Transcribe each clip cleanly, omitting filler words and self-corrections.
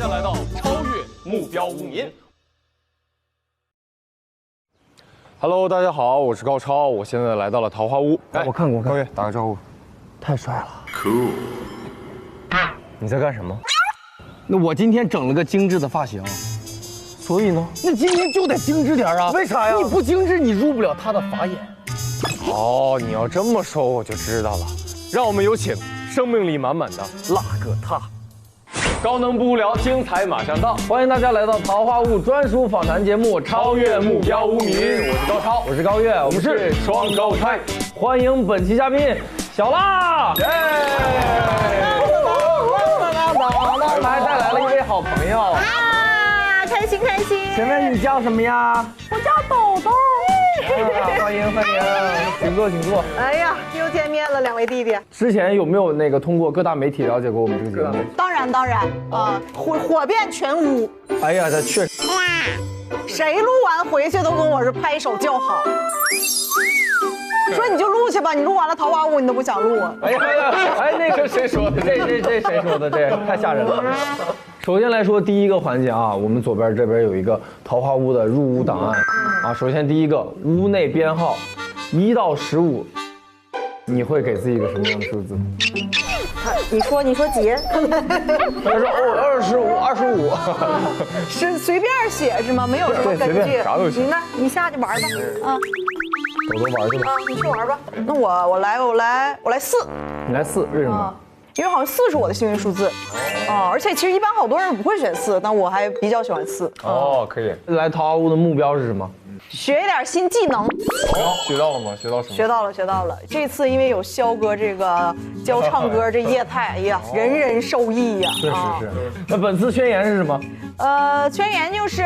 家来到超越目标无名。Hello， 大家好，我是高超，我现在来到了桃花坞。哎，我看过，高月打个招呼。太帅了。Cool。你在干什么？那我今天整了个精致的发型，所以呢？那今天就得精致点啊！为啥呀？你不精致，你入不了他的法眼。哦，你要这么说我就知道了。让我们有请生命力满满的那个他。高能不无聊，精彩马上到！欢迎大家来到桃花坞专属访谈节目《超越目标无名》，我是高超，我是高月，我们是双胞胎。欢迎本期嘉宾小辣，耶！还带来了一位好朋友啊，开心开心！请问你叫什么呀？我叫豆豆。欢迎欢迎，请坐请坐。哎呀，又见面了，两位弟弟。之前有没有那个通过各大媒体了解过我们这个节目？当然啊，火遍全屋。哎呀，这确实。谁录完回去都跟我是拍手叫好。说你就录去吧，你录完了桃花坞你都不想录啊？哎呀哎，那个谁说的？这谁说的？这太吓人了。首先来说第一个环节啊，我们左边这边有一个桃花坞的入屋档案啊。首先第一个屋内编号1到15，你会给自己一个什么样的数字？你说几？他说25，是随便写是吗？没有什么根据，啥都行。你下去玩吧，啊。我都玩去了啊，你去玩吧。那我来4。你来4，为什么？因为好像4是我的幸运数字，而且其实一般好多人不会选4，但我还比较喜欢4。哦，可以。来桃花坞的目标是什么？学一点新技能。学到了吗？学到什么？学到了。这次因为有肖哥这个教唱歌这业态，哎呀，人人受益呀。确实是。那本次宣言是什么？宣言就是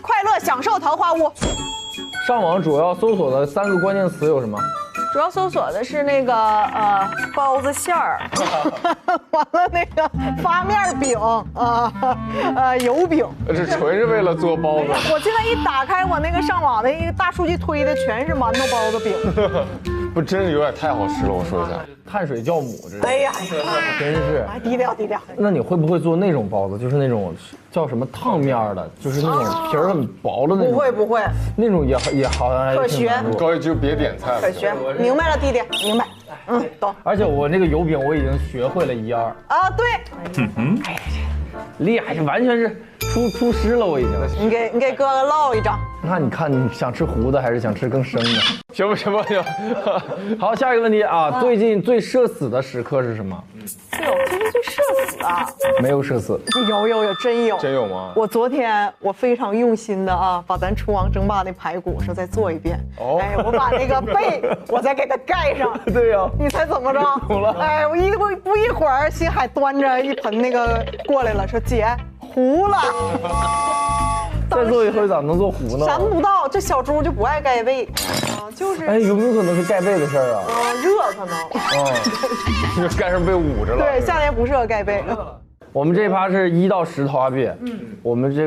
快乐享受桃花坞。上网主要搜索的3个关键词有什么？主要搜索的是那个包子馅儿，完了那个发面饼油饼。这纯是为了做包子。我现在一打开我那个上网的一个大数据推的全是馒头包子饼。不，真是有点太好吃了，我说一下。碳水酵母，这是。哎呀，真是。低调低调。那你会不会做那种包子？就是那种叫什么烫面的，就是那种皮儿很薄的那种。不会。那种也好像可学。高一就别点菜了。可学，明白了，弟弟，明白。懂。而且我那个油饼我已经学会了1、2。啊，对。厉害，完全是出师了，我已经。你给哥哥烙一张。那你看，你想吃糊的还是想吃更生的？行吧。好，下一个问题啊，最近最社死的时刻是什么？最近最社死啊？没有社死。有，真有。真有吗？我昨天非常用心的啊，把咱厨王争霸那排骨再做一遍。哦。哎，我把那个背我再给它盖上。对呀。你猜怎么着？懂了。哎，我不一会儿，新海端着一盆那个过来了，说姐糊了。再做一回咋能做糊呢？咱不到，这小猪就不爱盖被啊，就是。哎，有没有可能是盖被的事儿啊？热可能。就盖上被捂着了。对，夏天不适合盖被。我们这一趴是1到10桃花币，我们这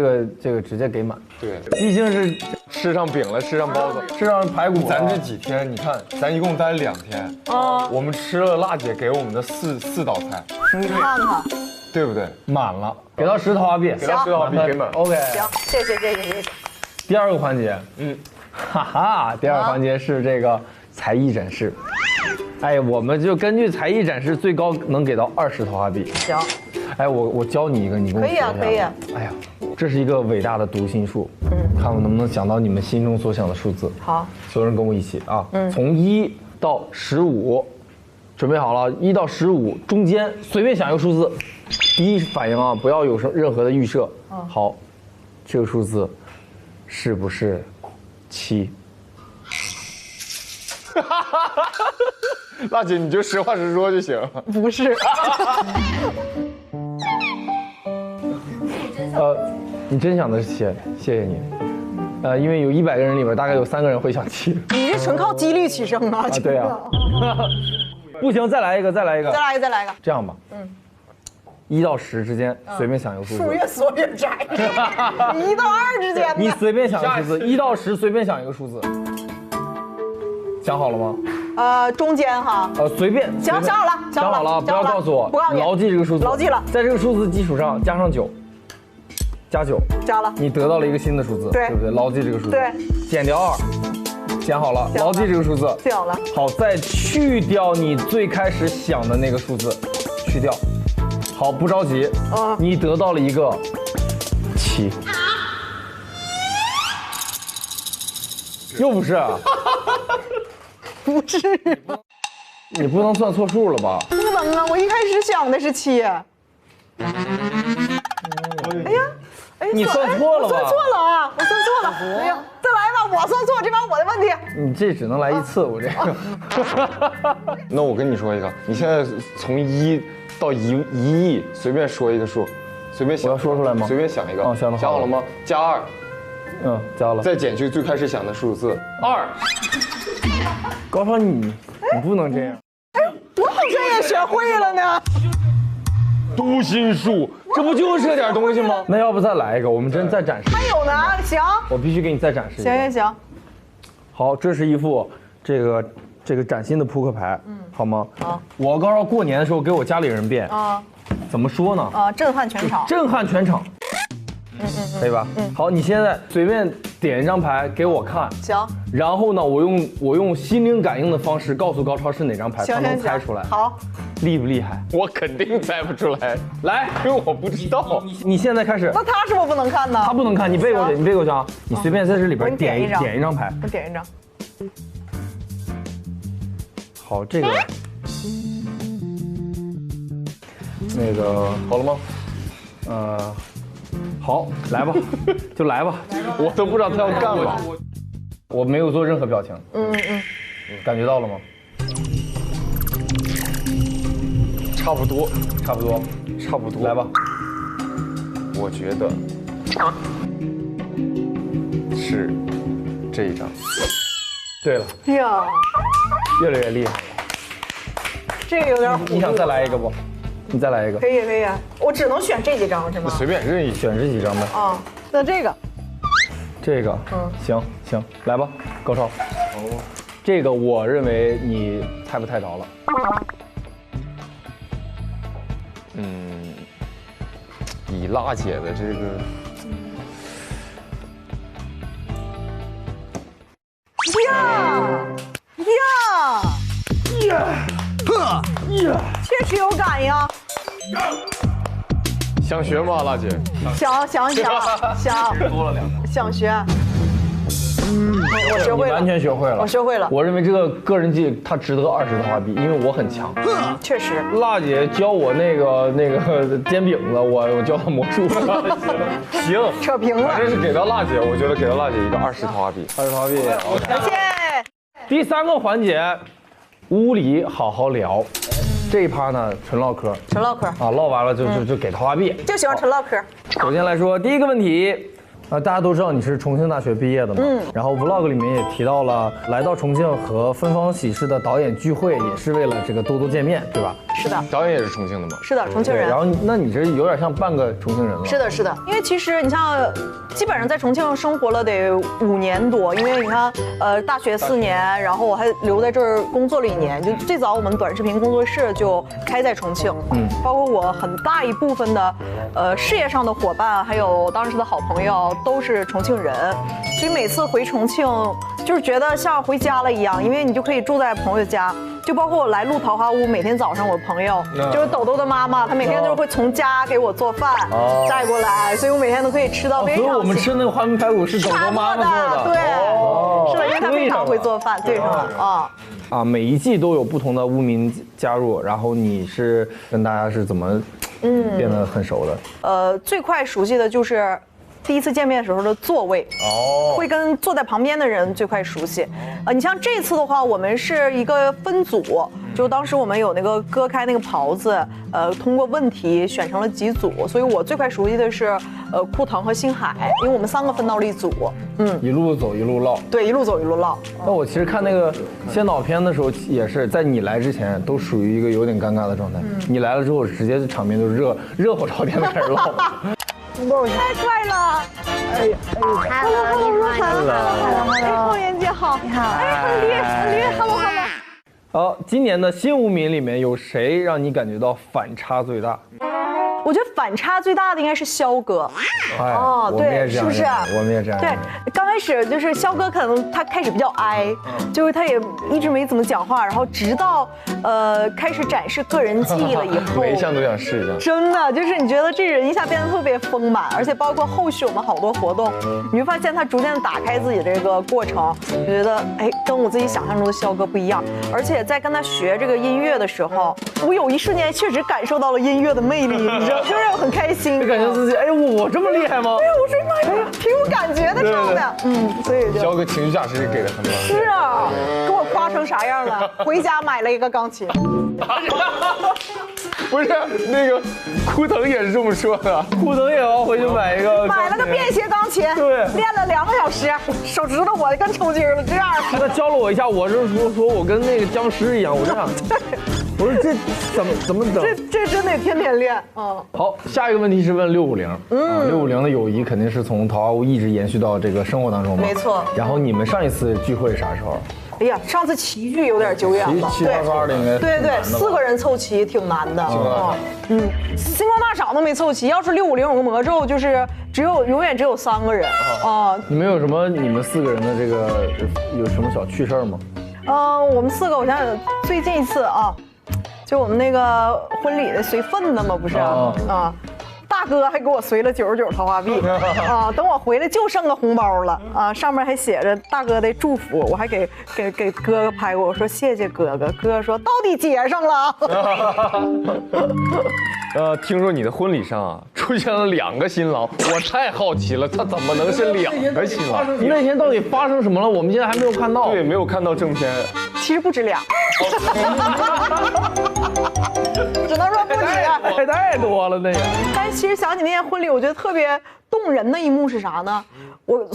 个直接给满。对，毕竟是吃上饼了，吃上包子，吃上排骨。咱这几天，你看，咱一共待了2天啊，我们吃了辣姐给我们的4道菜，你看看，对不对？满了，给到10桃花币，给到10桃花币给满。 OK， 行，谢谢。第2个环节，第2个环节是这个才艺展示。哎，我们就根据才艺展示，最高能给到20桃花币。行。哎，我教你一个，你跟我学一下。可以啊。哎呀，这是一个伟大的读心术，看我能不能想到你们心中所想的数字。好，所有人跟我一起啊，从1到15，准备好了，1到15中间随便想一个数字，第一反应啊，不要有任何的预设。好，这个数字是不是7？辣姐，你就实话实说就行。不是。你真想的是7，谢谢你。因为有100个人里边，大概有3个人会想7。你这纯靠几率取胜啊！对啊。不行，再来一个。再来一个。这样吧，1到10之间随便想一个数字。数越缩越窄。1到2之间。你随便想一个数字，1到10随便想一个数字。想好了吗？中间哈。随便。想好了，想好了，不要告诉我，不告诉你，牢记这个数字。牢记了。在这个数字基础上加上9，加9，加了。你得到了一个新的数字，对不对？牢记这个数字。对。减掉2，减好了，牢记这个数字。记好了。好，再去掉你最开始想的那个数字，去掉。好，不着急。你得到了一个7。又不是，不是，你不能算错数了吧？不能啊！我一开始想的是7。哎呀，你算错了吧？我算错了啊！我算错了。哎呀，再来吧，我算错，这把我的问题。你这只能来一次，我这个。那我跟你说一个，你现在从1到1亿，随便说一个数，随便想。我要说出来吗？随便想一个。想好了吗？加2。加了。再减去最开始想的数字2。高超，你不能这样。我好像也学会了呢。读心术，这不就是这点东西吗？那要不再来一个，我们真再展示。还有呢，行。我必须给你再展示一个。行。好，这是一副这个崭新的扑克牌，好吗？我高超过年的时候给我家里人变，怎么说呢？震撼全场。震撼全场。可以吧？好，你现在随便点一张牌给我看，行。然后呢，我用心灵感应的方式告诉高超是哪张牌，他能猜出来。好，厉不厉害？我肯定猜不出来。来，因为我不知道。你现在开始。那他是不是不能看呢？他不能看，你背过去，你背过去啊！你随便在这里边点一张牌。我点一张。好，这个。那个好了吗？好，来吧，就来吧。我都不知道他要干嘛。我没有做任何表情。感觉到了吗？差不多。来吧。我觉得是这一张。对了。呀，越来越厉害。这个有点。你想再来一个不？你再来一个。可以，我只能选这几张是吗？随便任意选这几张呗。那这个。行，来吧，高超。这个我认为你猜不太着了。以辣姐的这个。确实有感应。想学吗，辣姐？想，多了2个。想学。我学会了。完全学会了。我学会了。我认为这个个人技它值得20桃花币，因为我很强。确实。辣姐教我那个煎饼子，我教她魔术。行，扯平了。反正是给到辣姐，我觉得给到辣姐一个20桃花币。20桃花币。感谢。第3个环节，屋里好好聊。这一趴呢，纯唠嗑。唠完了就给桃花币。就喜欢纯唠嗑。首先来说第一个问题。大家都知道你是重庆大学毕业的嘛，然后 vlog 里面也提到了来到重庆和芬芳喜事的导演聚会，也是为了这个多见面，对吧？是的，导演也是重庆的吗？是的，重庆人。然后那你这有点像半个重庆人了。是的，因为其实你像，基本上在重庆生活了得5年多，因为你看，大学4年，然后我还留在这儿工作了1年，就最早我们短视频工作室就开在重庆，包括我很大一部分的，事业上的伙伴，还有当时的好朋友。都是重庆人，所以每次回重庆就是觉得像回家了一样，因为你就可以住在朋友家，就包括我来录桃花坞，每天早上我朋友就是豆豆的妈妈，她每天都会从家给我做饭带过来，所以我每天都可以吃到非常。所以我们吃那个花名排骨是豆豆妈妈做的，对，是的，因为她非常会做饭，对上了啊。每一季都有不同的污民加入，然后你是跟大家是怎么变得很熟的？最快熟悉的就是第一次见面的时候的座位，会跟坐在旁边的人最快熟悉。你像这次的话，我们是一个分组，就当时我们有那个割开那个袍子，通过问题选成了几组，所以我最快熟悉的是库腾和星海，因为我们3个分到了一组，一路走一路唠，对，一路走一路唠。那我其实看那个先导片的时候，也是在你来之前都属于一个有点尴尬的状态，你来了之后，直接场面就热火朝天的开始唠。太帅了！哎呀，Hello，你好，哎，凤元姐好，你好，哎，很厉害，Hello，好，今年的新无名里面有谁让你感觉到反差最大？我觉得反差最大的应该是肖哥。哎，哦，对，是不是？我们也这样。对，刚开始就是肖哥，可能他开始比较哀，就是他也一直没怎么讲话，然后直到开始展示个人技艺了以后，每一项都想试一下。真的就是你觉得这人一下变得特别丰满，而且包括后续我们好多活动，你会发现他逐渐的打开自己这个过程，我觉得哎，跟我自己想象中的肖哥不一样。而且在跟他学这个音乐的时候，我有一瞬间确实感受到了音乐的魅力，你知道，就让我很开心。就感觉自己哎，我这么厉害吗？哎，我说妈呀，挺有感觉的唱的，所以就肖哥情绪价值给的很满。是啊，给我夸成啥样了？回家买了一个钢琴。不是那个枯藤也是这么说的，库腾也要回去买一个，买了个便携钢琴，对练了2个小时，手指头我跟抽筋了，这样。他教了我一下，我是说我跟那个僵尸一样，我这样。我说这怎么整？这真得天天练。好，下一个问题是问650。650的友谊肯定是从桃花坞一直延续到这个生活当中嘛。没错。然后你们上一次聚会啥时候？哎呀，上次齐聚有点久远了，七八八的应该。对，4个人凑齐挺难的。星光大赏都没凑齐，要是650有个魔咒，就是永远只有3个人啊。你们有什么你们4个人的这个有什么小趣事吗？我们4个，我想想，最近一次啊，就我们那个婚礼的随份子嘛，不是啊。大哥还给我随了99桃花币啊！等我回来就剩个红包了啊，上面还写着大哥的祝福，我还给哥哥拍过，我说谢谢哥哥，哥哥说到底结上了。听说你的婚礼上啊出现了2个新郎，我太好奇了，他怎么能是2个新郎？那天到底发生什么了？我们现在还没有看到。对，没有看到正片。其实不止2，只能说不止，太多了那个。但是其实想起那天婚礼，我觉得特别动人的一幕是啥呢？我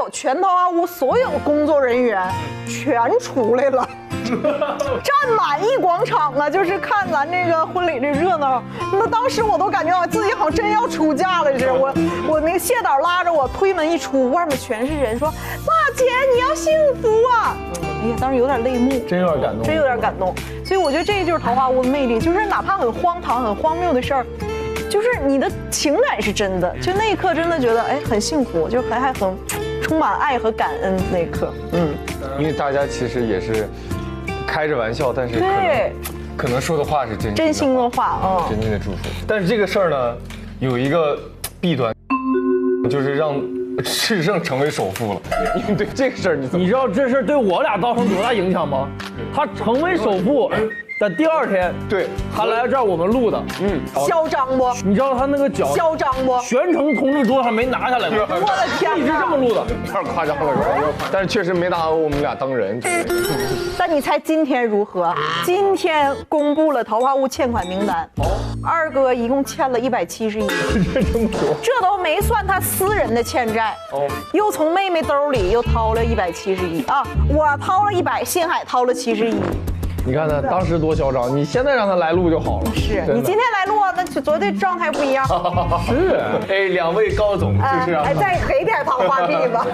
全桃花坞所有工作人员全出来了。占满一广场啊，就是看咱这个婚礼这热闹。那当时我都感觉我自己好像真要出嫁了似的。我那个谢导拉着我推门一出，外面全是人，说娜姐你要幸福啊！哎呀，当时有点泪目，真有点感动，真有点感动。所以我觉得这就是桃花坞的魅力，就是哪怕很荒唐、很荒谬的事儿，就是你的情感是真的，就那一刻真的觉得哎很幸福，就还很充满爱和感恩那一刻。因为大家其实也是开着玩笑，但是可能说的话是真心的话，真心的祝福。但是这个事儿呢，有一个弊端，就是让赤胜成为首富了。因为对这个事儿，你知道这事儿对我俩造成多大影响吗？他成为首富的第2天，对，他来这儿我们录的，嚣张不？你知道他那个脚嚣张不？全程从这桌上没拿下来过。我的天，一直这么录的，有点夸张了，但是确实没拿我们俩当人。但你猜今天如何？今天公布了桃花坞欠款名单，二哥一共欠了170亿，这都没算他私人的欠债，又从妹妹兜里又掏了170亿啊！我掏了100，信海掏了70亿。你看他当时多嚣张，你现在让他来录就好了。是你今天来录啊，那昨天状态不一样。是，哎，2位高总就是啊，再给点桃花币吧。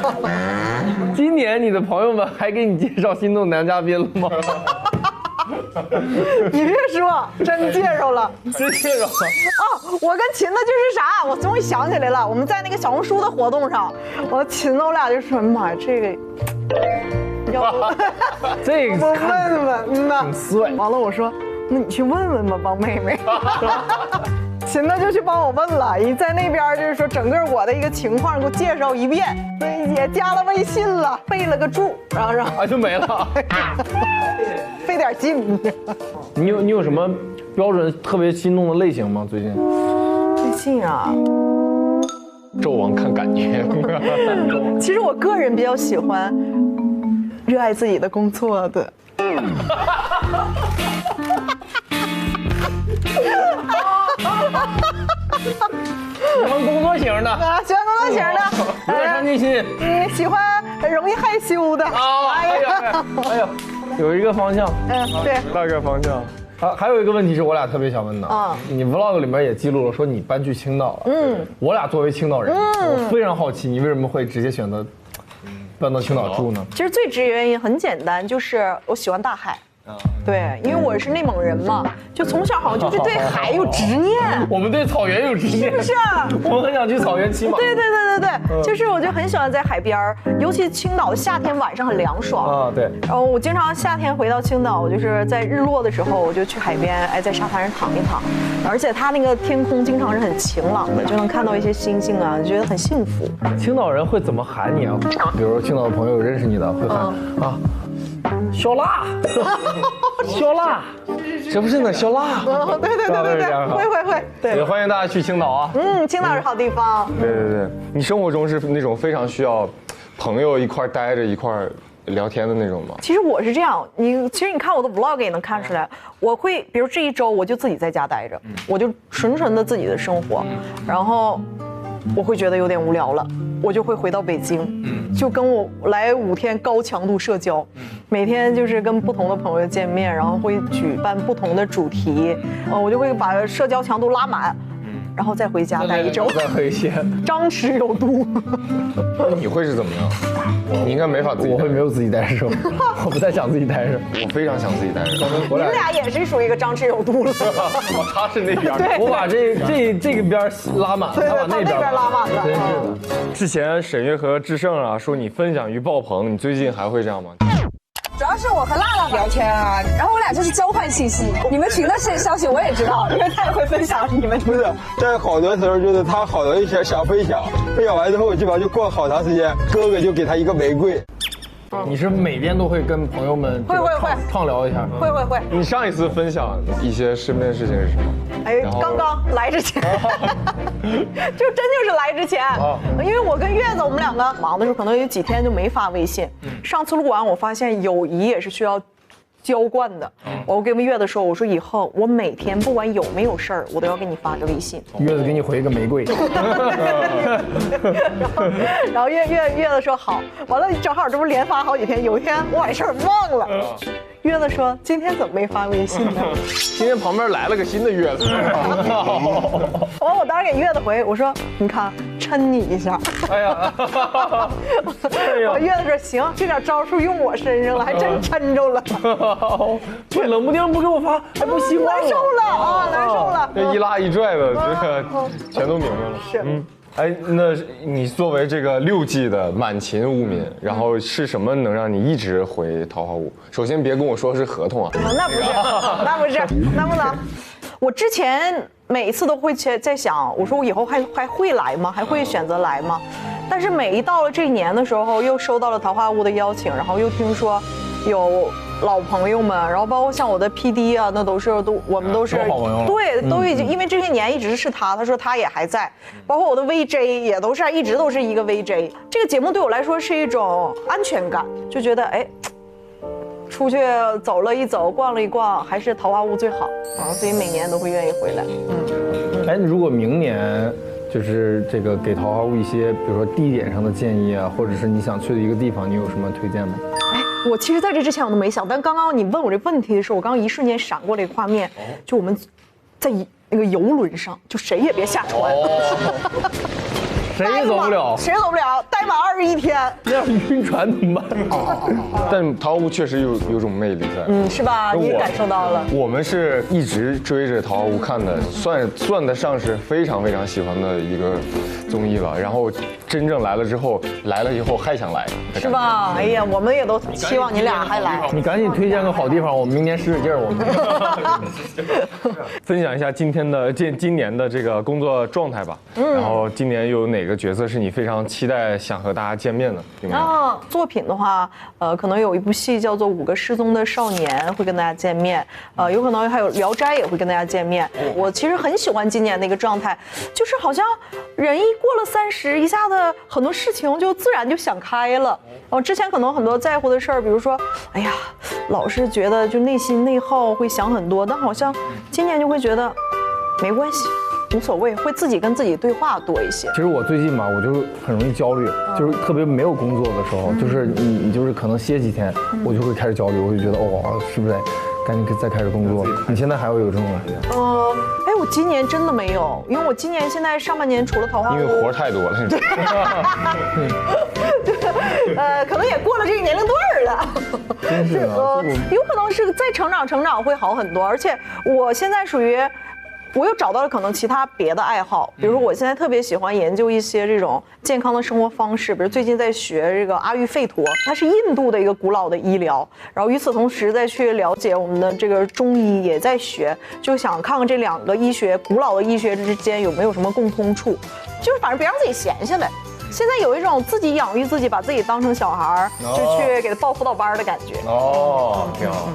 今年你的朋友们还给你介绍心动男嘉宾了吗？你别说，真介绍了，真介绍了啊！我跟琴子就是啥，我终于想起来了，我们在那个小红书的活动上，我琴子我俩就说，妈呀，这个。要不这个我问问，很帅。完了，我说，那你去问问吧，帮妹妹。秦子就去帮我问了，在那边就是说整个我的一个情况给我介绍一遍，也加了微信了，备了个注，然后就没了，费点劲。你有什么标准特别心动的类型吗？最近啊。纣王看感觉。其实我个人比较喜欢热爱自己的工作的。喜欢工作型的啊，喜欢工作型的，有点上进心。喜欢容易害羞的。哎呀，有一个方向。对，大概方向。还有一个问题是我俩特别想问的啊，你 vlog 里面也记录了，说你搬去青岛了。我俩作为青岛人，我非常好奇，你为什么会直接选择搬到青岛住呢？其实最直接原因很简单，就是我喜欢大海。对，因为我是内蒙人嘛，就从小好像就是对海有执念。我们对草原有执念，是不是？我们很想去草原骑马。对，就是我就很喜欢在海边儿，尤其青岛夏天晚上很凉爽啊，对。然后我经常夏天回到青岛，就是在日落的时候，我就去海边，哎，在沙滩上躺一躺，而且它那个天空经常是很晴朗的，就能看到一些星星啊，觉得很幸福。青岛人会怎么喊你啊？比如青岛的朋友认识你的会喊啊，小辣，小辣，这不是那小辣？对，会，对。也欢迎大家去青岛啊。青岛是好地方。对，你生活中是那种非常需要朋友一块待着一块聊天的那种吗？其实我是这样，其实你看我的 vlog 也能看出来，我会比如这一周我就自己在家待着，我就纯的自己的生活，然后我会觉得有点无聊了，我就会回到北京，就跟我来5天高强度社交，每天就是跟不同的朋友见面，然后会举办不同的主题，我就会把社交强度拉满。然后再回家待1周，再回去，张弛有度。你会是怎么样？你应该没法自己。我会没有自己待着，我不太想自己待着。我非常想自己待着。你们俩也是属于一个张弛有度了。他是那边，对，我把这个边拉满，他把那边拉满了。真是的。之前沈月和志胜啊说你分享欲爆棚，你最近还会这样吗？主要是我和辣辣聊天啊，然后我俩就是交换信息，你们群的消息我也知道，因为他也会分享你们。不是，在好多时候就是他好多一些想分享完之后，基本上就过好长时间，哥哥就给他一个玫瑰。你是每天都会跟朋友们会畅聊一下？会。你上一次分享一些身边的事情是什么？哎，刚刚来之前，就是来之前，因为我跟月子我们两个忙的时候，可能有几天就没发微信。上次录完，我发现友谊也是需要浇灌的。我跟月子说，我说以后我每天不管有没有事儿，我都要给你发个微信。月子给你回一个玫瑰。然后月子说好，完了正好这不连发好几天，有一天我把事儿忘了。月子说今天怎么没发微信呢？今天旁边来了个新的月子。完我当时给月子回，我说你看抻你一下。哎呀，我月子说行，这点招数用我身上了，还真抻着了。这冷不丁不给我发，还不习惯了。难受了啊，难受了。这一拉一拽的，这个全都明白了。是。哎，那你作为这个6季的满勤无民，然后是什么能让你一直回桃花坞？首先别跟我说是合同啊。那不是，那不能。我之前每一次都会在想，我说我以后还会来吗？还会选择来吗？但是每一到了这一年的时候，又收到了桃花坞的邀请，然后又听说有老朋友们，然后包括像我的 PD 啊，那我们都是对，都已经因为这些年一直是他说他也还在，包括我的 VJ 也都是一直都是一个 VJ。这个节目对我来说是一种安全感，就觉得哎，出去走了一走，逛了一逛，还是桃花坞最好啊，所以每年都会愿意回来。哎，如果明年就是这个给桃花坞一些，比如说地点上的建议啊，或者是你想去的一个地方，你有什么推荐吗？我其实在这之前我都没想，但刚刚你问我这问题的时候，我刚刚一瞬间闪过这个画面，就我们在那个游轮上，就谁也别下船，谁也走不了，谁也走不了，待满21天，那要晕船怎么办？但桃花坞确实有种魅力在，是吧？你也感受到了。我们是一直追着桃花坞看的，算得上是非常非常喜欢的一个综艺了。然后真正来了之后，来了以后还想来，是吧？哎呀，我们也都期望你俩还来。你赶紧推荐个好地方，我们明年使使劲儿。我们分享一下今年的这个工作状态吧。然后今年有哪个角色是你非常期待想和大家见面的？有没有？作品的话，可能有一部戏叫做《5个失踪的少年》会跟大家见面，有可能还有《聊斋》也会跟大家见面。我其实很喜欢今年的一个状态，就是好像人一过了30，一下子很多事情就自然就想开了。之前可能很多在乎的事儿，比如说，哎呀，老是觉得就内心内耗，会想很多，但好像今年就会觉得没关系。无所谓，会自己跟自己对话多一些。其实我最近吧，我就很容易焦虑，就是特别没有工作的时候，就是你就是可能歇几天，我就会开始焦虑，我就觉得是不是赶紧再开始工作？你现在还会有这种感觉？我今年真的没有，因为我今年现在上半年除了桃花坞，因为活太多了。可能也过了这个年龄段儿了。真是啊，有可能是再成长会好很多，而且我现在属于。我又找到了可能其他别的爱好，比如说我现在特别喜欢研究一些这种健康的生活方式，比如最近在学这个阿育吠陀，它是印度的一个古老的医疗，然后与此同时再去了解我们的这个中医也在学，就想看看这两个古老的医学之间有没有什么共通处，就是反正别让自己闲下来。现在有一种自己养育自己，把自己当成小孩儿，就去给他报辅导班的感觉。哦，挺好。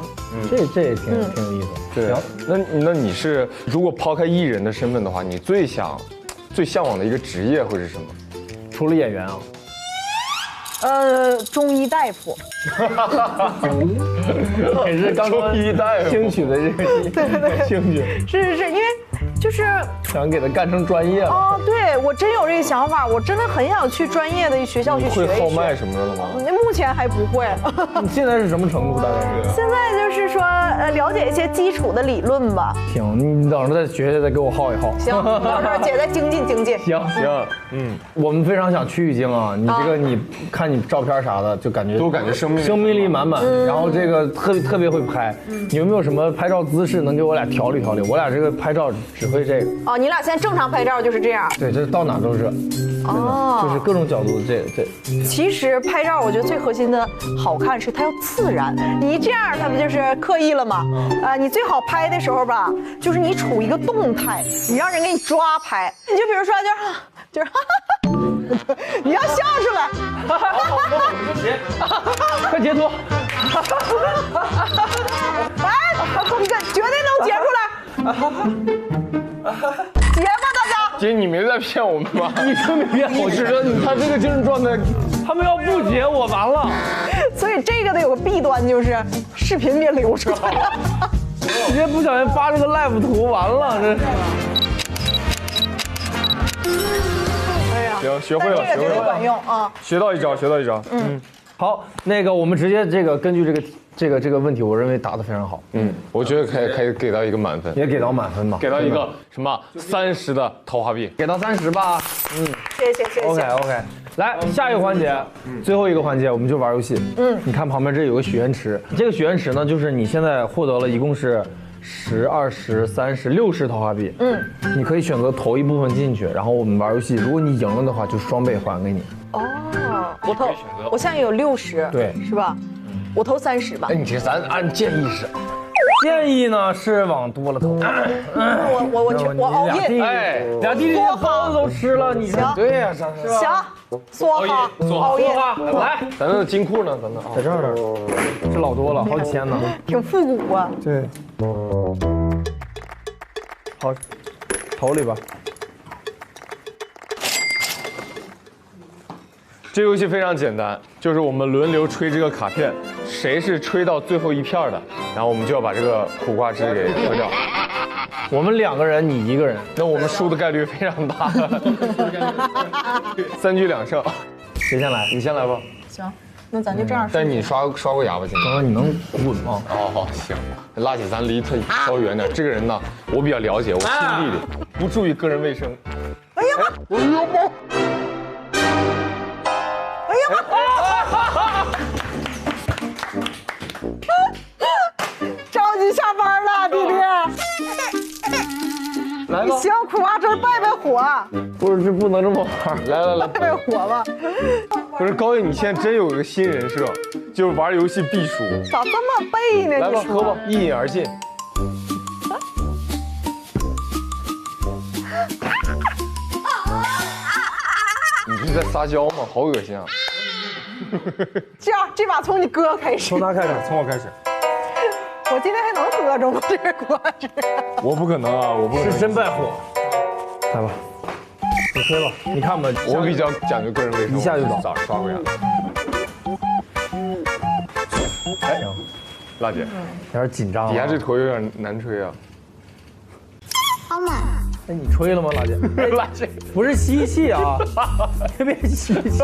这也挺有意思。对，那你是如果抛开艺人的身份的话，你最向往的一个职业会是什么？除了演员啊，中医大夫。也是刚刚中医大夫兴取的这个兴趣，是，因为就是想给他干成专业了。哦，对我真有这个想法，我真的很想去专业的学校去学一学。会号脉什么的了吗？目前还不会。你现在是什么程度？大概是？现在就是说，了解一些基础的理论吧。行，你等着在学校再给我号一号。行，到时候姐再精进。行，我们非常想去一经啊！你这个你看你照片啥的，就感觉都感觉生命力满满，然后这个特别会拍。你有没有什么拍照姿势能给我俩调理？我俩这个拍照只会这个。哦，你俩现在正常拍照就是这样。对，这到哪都是。哦，就是各种角度这。其实拍照我觉得最核心的好看是它要自然，你一这样它不就是刻意了吗？你最好拍的时候吧，就是你处一个动态，你让人给你抓拍。你就比如说就是你要笑出来，快截图！哎，你绝对能截出来，截吧大家。姐，你没在骗我们吧？你真没骗我，只是他这个精神状态，他们要不截我完了。所以这个的有个弊端就是视频别流出来，直接不小心发这个 live 图完了这。行，学会了，这个绝对管用啊！学到一招。好，那个我们直接根据这个问题，我认为答得非常好。我觉得可以给到一个满分，也给到满分吧，给到一个什么30的桃花币，给到30吧。谢谢。OK， 来下一个环节，最后一个环节我们就玩游戏。你看旁边这有个许愿池，这个许愿池呢，就是你现在获得了一共是10、20、30、60桃花币。你可以选择投一部分进去，然后我们玩游戏。如果你赢了的话，就双倍还给你。哦，我现在有60，对，是吧？我投30吧。哎，你这咱按建议是。建议呢是往多了投。我熬夜，哎，俩弟弟包子都吃了，你行？对呀，行，梭哈，熬夜，来，咱那金库呢？咱那在这儿，这老多了，好几千呢，挺复古啊。对，好，投里吧。这游戏非常简单，就是我们轮流吹这个卡片，谁是吹到最后一片的，然后我们就要把这个苦瓜汁给喝掉。我们2个人，你1个人，那我们输的概率非常大。3局2胜，谁先来？你先来吧。行，那咱就这样。但你刷过牙吧？现在。刚刚你能滚吗？哦，行。辣姐，咱离他稍微远点。这个人呢，我比较了解，我亲弟弟，不注意个人卫生。哎呀妈！着急下班了，弟弟。来吧，行，苦瓜汁败火。不是，这不能这么玩。来，败火吧。不是高颖，你现在真有一个新人设，就是玩游戏必输。咋这么背呢？来吧，喝吧，一饮而尽。你是在撒娇吗？好恶心啊！这样，这把从你哥开始。从他开始，从我开始。我今天还能喝着吗？这个果汁。我不可能啊，我不可能。是真败火。来吧，你吹吧。你看吧，我比较讲究个人卫生，一下就倒。早上刷过牙。哎，辣姐，有点紧张。底下这坨有点难吹啊。好嘛。哎，你吹了吗，辣姐？辣姐不是吸气啊，别吸气。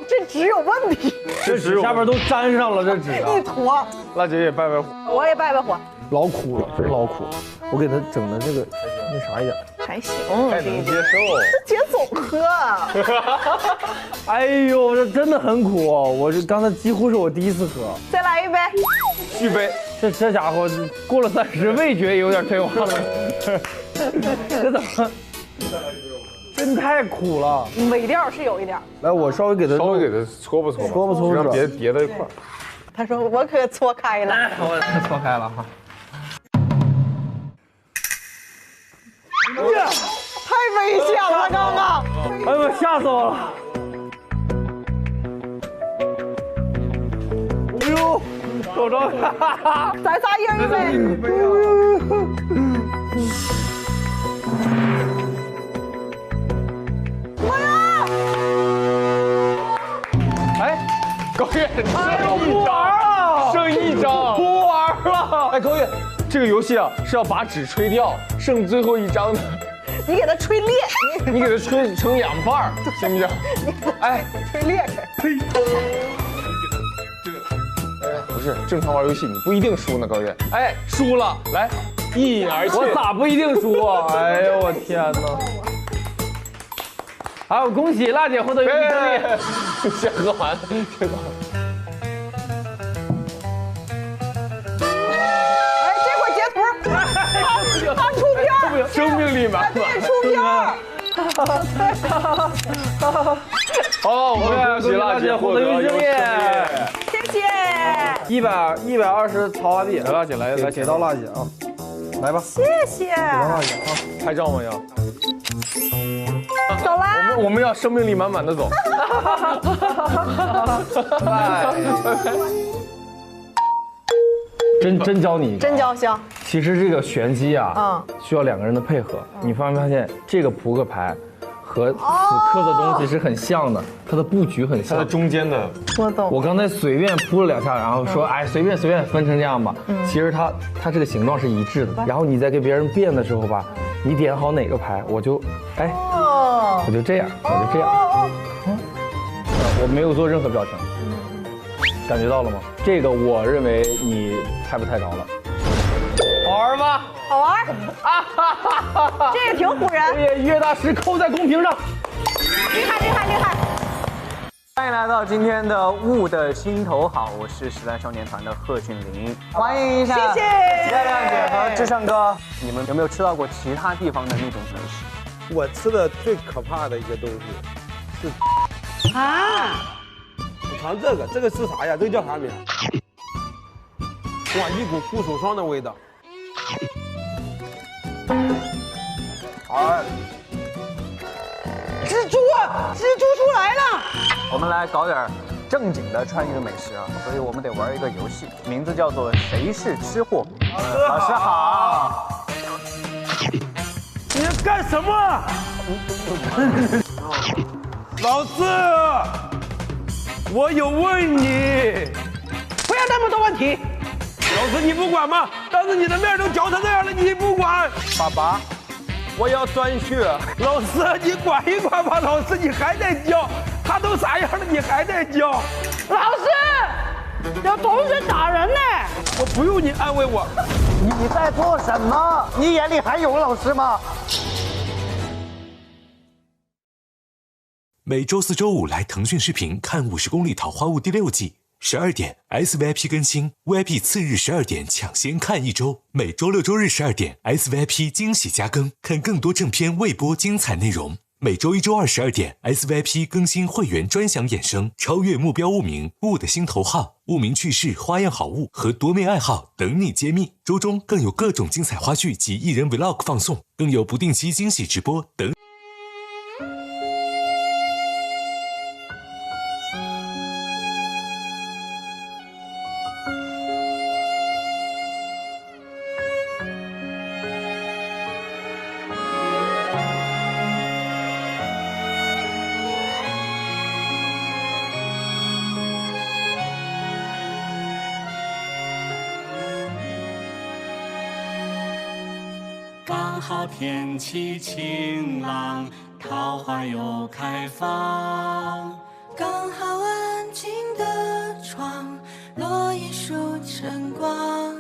这纸有问题，这纸下边都粘上了，这纸一坨。辣姐也拜拜火。我也拜拜火。老苦了，真老苦。我给他整的这个那啥一点。还行，还能接受。这姐总喝。哎呦，这真的很苦，我这刚才几乎是我第一次喝。再来一杯。续杯。这家伙过了30，味觉也有点退化了。这怎么？真太苦了。尾调是有一点。来，我稍微给他搓吧，让别叠到一块儿。他说我可搓开了。我搓开了哈。太危险了，刚刚！哎呦，吓死我了！哎呦，瞅着，咱仨一人一杯。妈呀！哎，高月，剩一张，不玩了。哎，高月，这个游戏啊是要把纸吹掉，剩最后一张的。你给它吹裂，你给它吹成2半，行不行？哎，吹裂开。不是正常玩游戏，你不一定输呢，高月。哎，输了，来，一饮而尽。我咋不一定输啊？哎呦，我天哪！好，恭喜辣姐获得游戏胜利。先喝完，先喝完。哎，这会儿截图，他出片，生命力满满。出片。好，我们恭喜辣姐获得游戏胜利。谢谢。120桃花币，来，辣姐来，给到辣姐啊，来吧。谢谢。给到辣姐啊，拍照吗要？走啦。我们要生命力满满的走。真教你，真教行。其实这个玄机啊，需要2个人的配合。你发没发现这个扑克牌和此刻的东西是很像的，它的布局很像。它的中间的，我懂。我刚才随便扑了2下，然后说哎随便分成这样吧。其实它这个形状是一致的。然后你在给别人变的时候吧，你点好哪个牌，我就哎，我就这样。我没有做任何表情。感觉到了吗？这个我认为你猜不太着了。好玩吗？好玩。这个挺唬人。岳大师扣在公屏上。厉害。欢迎来到今天的雾的心头好，我是时代少年团的贺峻霖，欢迎一下，谢谢亮亮姐和志胜哥。你们有没有吃到过其他地方的那种美食？我吃的最可怕的一个东西是你尝这个是啥呀？这个叫啥名？哇，一股护手霜的味道。蜘蛛出来了。我们来搞点正经的川渝美食啊，所以我们得玩一个游戏，名字叫做谁是吃货。老师好。你要干什么？老师，我有问你，不要那么多问题。老师你不管吗？当着你的面都嚼成这样了，你不管？爸爸，我要钻穴。老师你管一管吧，老师你还在教，他都啥样了你还在教？老师，有同学打人呢。我不用你安慰我。你在做什么？你眼里还有老师吗？每周4、周5来腾讯视频看50公里桃花坞第6季，12点 SVIP 更新 ，VIP 次日12点抢先看1周。每周6、周日12点 SVIP 惊喜加更，看更多正片未播精彩内容。每周1、周2 12点 SVIP 更新会员专享衍生，超越目标物名物的心头号、物名趣事、花样好物和多面爱好等你揭秘。周中更有各种精彩花絮及艺人 Vlog 放送，更有不定期惊喜直播等。刚好天气晴朗，桃花又开放。刚好安静的窗，落一束晨光。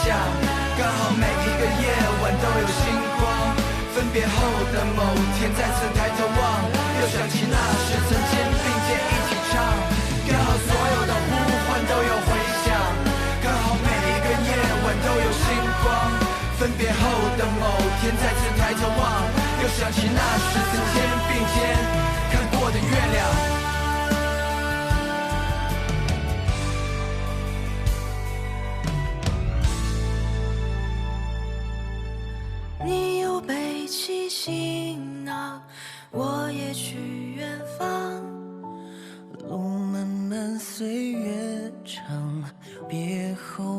响。刚好每一个夜晚都有星光，分别后的某天再次抬头望，又想起那时曾肩并肩一起唱。刚好所有的呼唤都有回响，刚好每一个夜晚都有星光，分别后的某天再次抬头望，又想起那时曾肩并肩看过的月亮。你又背起行囊，我也去远方。路漫漫岁月长，别后